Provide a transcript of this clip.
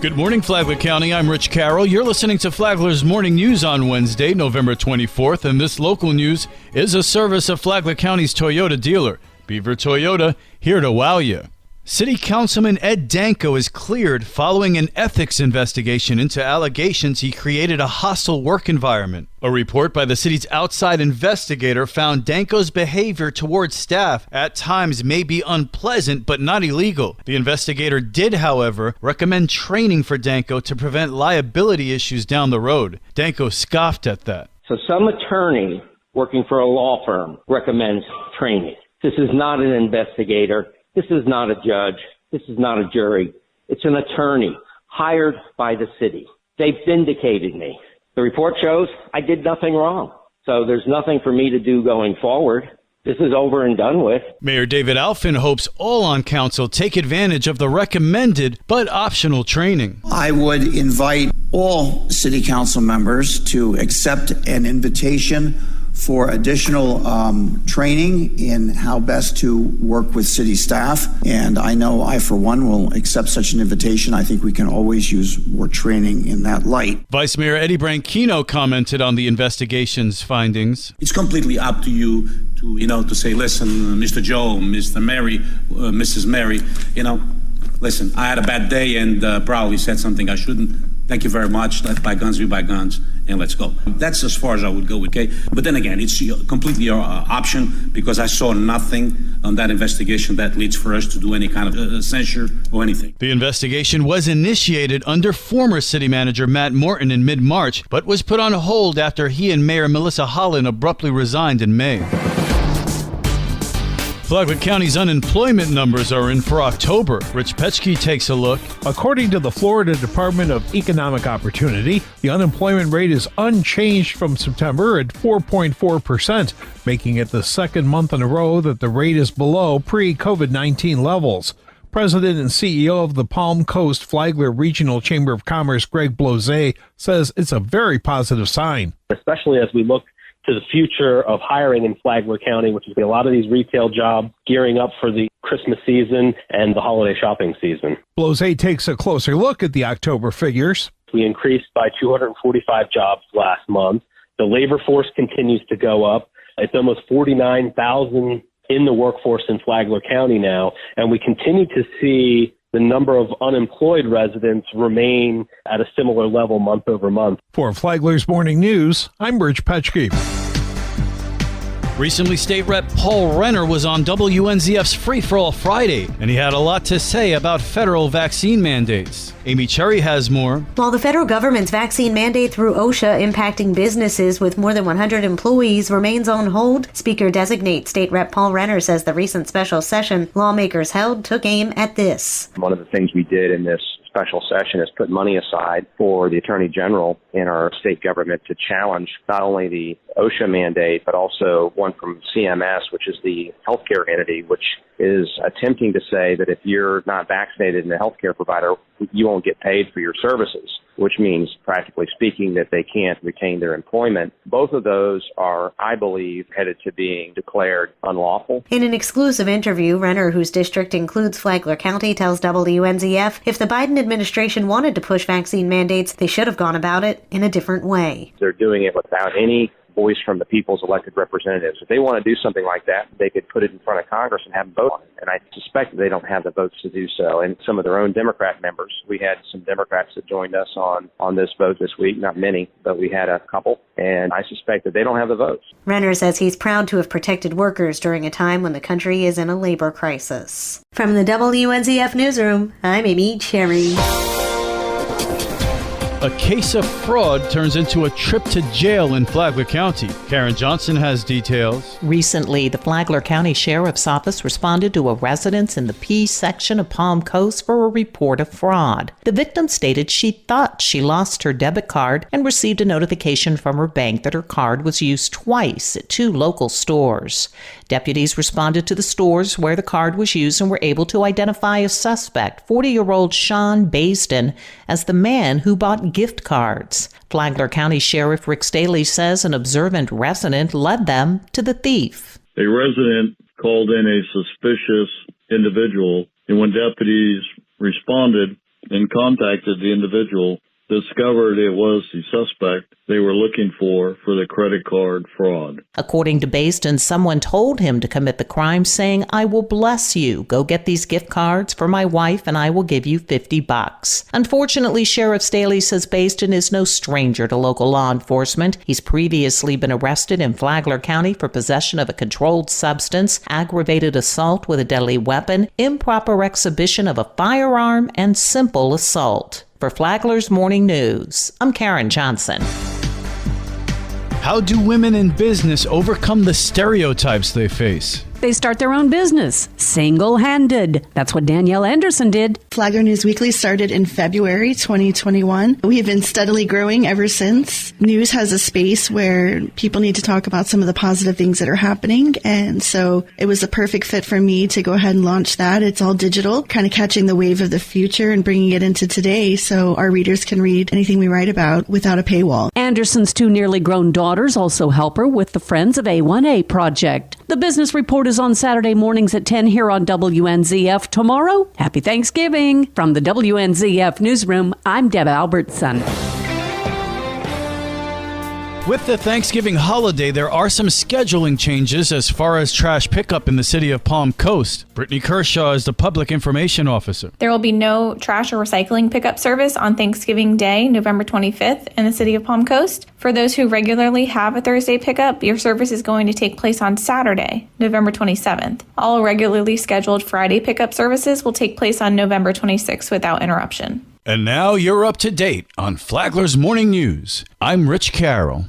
Good morning, Flagler County. I'm Rich Carroll. You're listening to Flagler's Morning News on Wednesday, November 24th, and this local news is a service of Flagler County's Toyota dealer, Beaver Toyota, here to wow you. City Councilman Ed Danko is cleared following an ethics investigation into allegations he created a hostile work environment. A report by the city's outside investigator found Danko's behavior towards staff at times may be unpleasant but not illegal. The investigator did, however, recommend training for Danko to prevent liability issues down the road. Danko scoffed at that. So some attorney working for a law firm recommends training. This is not an investigator. This is not a judge. This is not a jury. It's an attorney hired by the city. They've vindicated me. The report shows I did nothing wrong. So there's nothing for me to do going forward. This is over and done with. Mayor David Alfin hopes all on council take advantage of the recommended but optional training. I would invite all city council members to accept an invitation for additional training in how best to work with city staff. And I know I, for one, will accept such an invitation. I think we can always use more training in that light. Vice Mayor Eddie Branchino commented on the investigation's findings. It's completely up to you to say, listen, Mr. Joe, Mr. Mary, Mrs. Mary, listen, I had a bad day and probably said something I shouldn't. Thank you very much. Let bygones be bygones, and let's go. That's as far as I would go, okay? But then again, it's completely your option, because I saw nothing on that investigation that leads for us to do any kind of censure or anything. The investigation was initiated under former city manager Matt Morton in mid-March, but was put on hold after he and Mayor Melissa Holland abruptly resigned in May. Flagler County's unemployment numbers are in for October. Rich Petchke takes a look. According to the Florida Department of Economic Opportunity, the unemployment rate is unchanged from September at 4.4%, making it the second month in a row that the rate is below pre-COVID-19 levels. President and CEO of the Palm Coast Flagler Regional Chamber of Commerce, Greg Blose, says it's a very positive sign. Especially as we look to the future of hiring in Flagler County, which is a lot of these retail jobs gearing up for the Christmas season and the holiday shopping season. Blose takes a closer look at the October figures. We increased by 245 jobs last month. The labor force continues to go up. It's almost 49,000 in the workforce in Flagler County now, and we continue to see the number of unemployed residents remain at a similar level month over month. For Flagler's Morning News, I'm Rich Petchke. Recently, State Rep Paul Renner was on WNZF's Free for All Friday, and he had a lot to say about federal vaccine mandates. Amy Cherry has more. While the federal government's vaccine mandate through OSHA impacting businesses with more than 100 employees remains on hold, Speaker-designate State Rep Paul Renner says the recent special session lawmakers held took aim at this. One of the things we did in this special session is put money aside for the Attorney General in our state government to challenge not only the OSHA mandate, but also one from CMS, which is the healthcare entity, which is attempting to say that if you're not vaccinated in a healthcare provider, you won't get paid for your services, which means, practically speaking, that they can't retain their employment. Both of those are, I believe, headed to being declared unlawful. In an exclusive interview, Renner, whose district includes Flagler County, tells WNZF if the Biden administration wanted to push vaccine mandates, they should have gone about it in a different way. They're doing it without any voice from the people's elected representatives. If they want to do something like that, they could put it in front of Congress and have them vote on it. And I suspect that they don't have the votes to do so. And some of their own Democrat members, we had some Democrats that joined us on this vote this week, not many, but we had a couple, and I suspect that they don't have the votes. Renner says he's proud to have protected workers during a time when the country is in a labor crisis. From the WNZF Newsroom, I'm Amy Cherry. A case of fraud turns into a trip to jail in Flagler County. Karen Johnson has details. Recently, the Flagler County Sheriff's Office responded to a residence in the P section of Palm Coast for a report of fraud. The victim stated she thought she lost her debit card and received a notification from her bank that her card was used twice at 2 local stores. Deputies responded to the stores where the card was used and were able to identify a suspect, 40-year-old Sean Baisden, as the man who bought gift cards. Flagler County Sheriff Rick Staley says an observant resident led them to the thief. A resident called in a suspicious individual, and when deputies responded, and contacted the individual, discovered it was the suspect they were looking for the credit card fraud. According to Baston, someone told him to commit the crime, saying, "I will bless you. Go get these gift cards for my wife and I will give you $50. Unfortunately, Sheriff Staley says Baston is no stranger to local law enforcement. He's previously been arrested in Flagler County for possession of a controlled substance, aggravated assault with a deadly weapon, improper exhibition of a firearm, and simple assault. For Flagler's Morning News, I'm Karen Johnson. How do women in business overcome the stereotypes they face? They start their own business, single-handed. That's what Danielle Anderson did. Flagler News Weekly started in February 2021. We have been steadily growing ever since. News has a space where people need to talk about some of the positive things that are happening, and so it was a perfect fit for me to go ahead and launch that. It's all digital, kind of catching the wave of the future and bringing it into today so our readers can read anything we write about without a paywall. Anderson's 2 nearly grown daughters also help her with the Friends of A1A project. The Business Report is on Saturday mornings at 10 here on WNZF. Tomorrow, happy Thanksgiving. From the WNZF Newsroom, I'm Deb Albertson. With the Thanksgiving holiday, there are some scheduling changes as far as trash pickup in the city of Palm Coast. Brittany Kershaw is the public information officer. There will be no trash or recycling pickup service on Thanksgiving Day, November 25th, in the city of Palm Coast. For those who regularly have a Thursday pickup, your service is going to take place on Saturday, November 27th. All regularly scheduled Friday pickup services will take place on November 26th without interruption. And now you're up to date on Flagler's Morning News. I'm Rich Carroll.